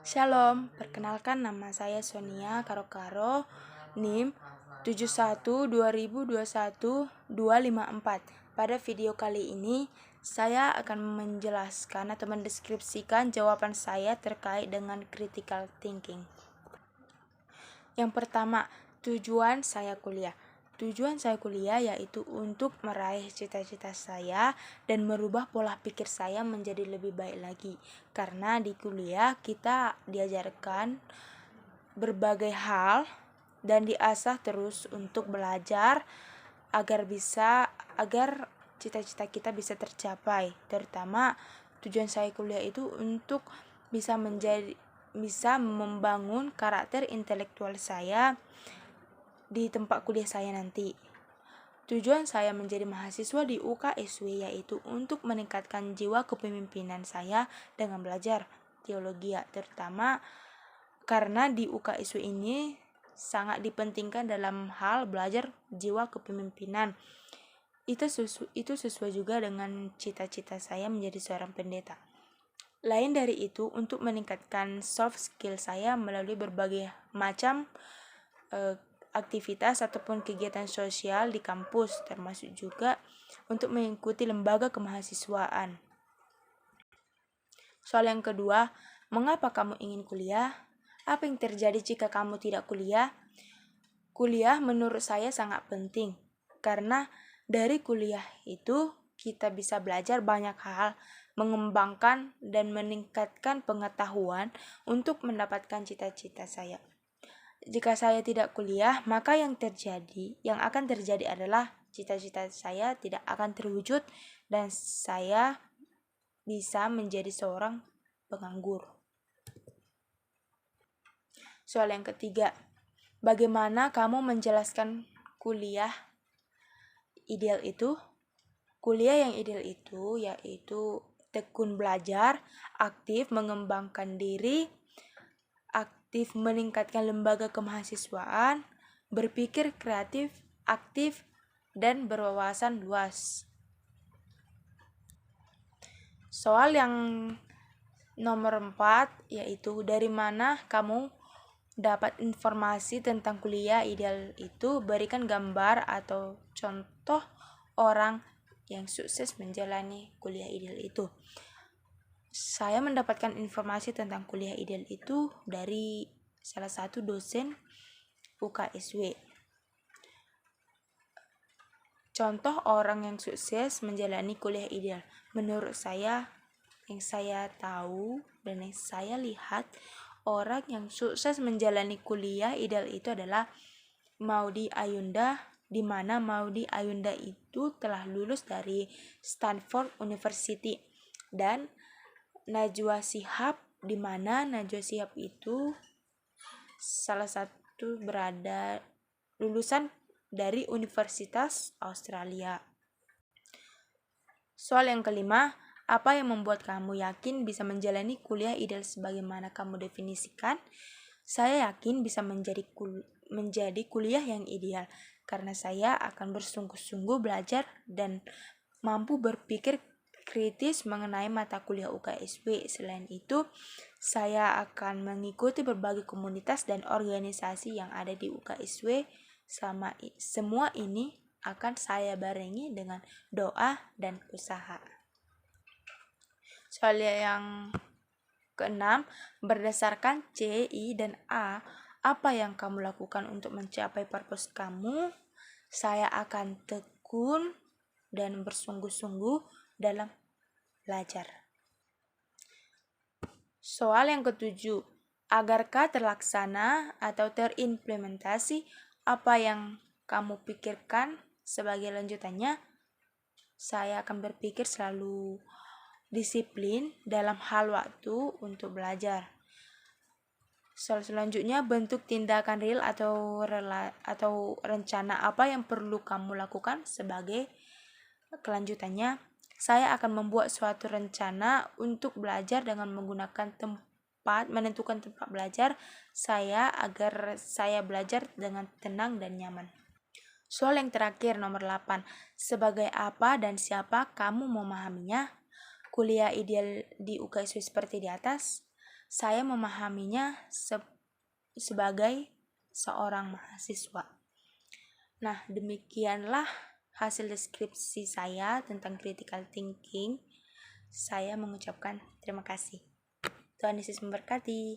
Shalom, perkenalkan nama saya Sonia Karo NIM 71 2021 254. Pada video kali ini, saya akan menjelaskan atau mendeskripsikan jawaban saya terkait dengan critical thinking. Yang pertama, tujuan saya kuliah. Tujuan saya kuliah yaitu untuk meraih cita-cita saya dan merubah pola pikir saya menjadi lebih baik lagi. Karena di kuliah kita diajarkan berbagai hal dan diasah terus untuk belajar agar cita-cita kita bisa tercapai. Terutama tujuan saya kuliah itu untuk bisa membangun karakter intelektual saya di tempat kuliah saya nanti. Tujuan saya menjadi mahasiswa di UKSW yaitu untuk meningkatkan jiwa kepemimpinan saya dengan belajar teologi, terutama karena di UKSW ini sangat dipentingkan dalam hal belajar jiwa kepemimpinan. Itu sesuai juga dengan cita-cita saya menjadi seorang pendeta. Lain dari itu, untuk meningkatkan soft skill saya melalui berbagai macam aktivitas ataupun kegiatan sosial di kampus, termasuk juga untuk mengikuti lembaga kemahasiswaan. Soal yang kedua, mengapa kamu ingin kuliah? Apa yang terjadi jika kamu tidak kuliah? Kuliah menurut saya sangat penting, karena dari kuliah itu kita bisa belajar banyak hal, mengembangkan dan meningkatkan pengetahuan untuk mendapatkan cita-cita saya. Jika saya tidak kuliah, maka yang akan terjadi adalah cita-cita saya tidak akan terwujud dan saya bisa menjadi seorang penganggur. Soal yang ketiga, bagaimana kamu menjelaskan kuliah ideal itu? Kuliah yang ideal itu yaitu tekun belajar, aktif mengembangkan diri, aktif meningkatkan lembaga kemahasiswaan, berpikir kreatif, aktif, dan berwawasan luas. Soal yang nomor 4 yaitu dari mana kamu dapat informasi tentang kuliah ideal itu? Berikan gambar atau contoh orang yang sukses menjalani kuliah ideal itu. Saya mendapatkan informasi tentang kuliah ideal itu dari salah satu dosen UKSW. Contoh orang yang sukses menjalani kuliah ideal. Menurut saya, yang saya tahu dan yang saya lihat, orang yang sukses menjalani kuliah ideal itu adalah Maudy Ayunda, di mana Maudy Ayunda itu telah lulus dari Stanford University, dan Najwa Shihab, di mana Najwa Shihab itu salah satu lulusan dari Universitas Australia. Soal yang kelima, apa yang membuat kamu yakin bisa menjalani kuliah ideal sebagaimana kamu definisikan? Saya yakin bisa menjadi kuliah yang ideal karena saya akan bersungguh-sungguh belajar dan mampu berpikir kritis mengenai mata kuliah UKSW. Selain itu, saya akan mengikuti berbagai komunitas dan organisasi yang ada di UKSW. Semua ini akan saya barengi dengan doa dan usaha. Soal yang keenam, berdasarkan C, I, dan A, apa yang kamu lakukan untuk mencapai purpose kamu? Saya akan tekun dan bersungguh-sungguh dalam belajar. Soal yang ketujuh, agarkah terlaksana atau terimplementasi apa yang kamu pikirkan sebagai lanjutannya? Saya akan berpikir selalu disiplin dalam hal waktu untuk belajar. Soal selanjutnya, bentuk tindakan real atau rencana apa yang perlu kamu lakukan sebagai kelanjutannya? Saya akan membuat suatu rencana untuk belajar dengan menentukan tempat belajar saya agar saya belajar dengan tenang dan nyaman. Soal yang terakhir nomor 8, sebagai apa dan siapa kamu memahaminya? Kuliah ideal di UKSW seperti di atas. saya memahaminya sebagai seorang mahasiswa. Nah, demikianlah hasil deskripsi saya tentang critical thinking. Saya mengucapkan terima kasih. Tuhan Yesus memberkati.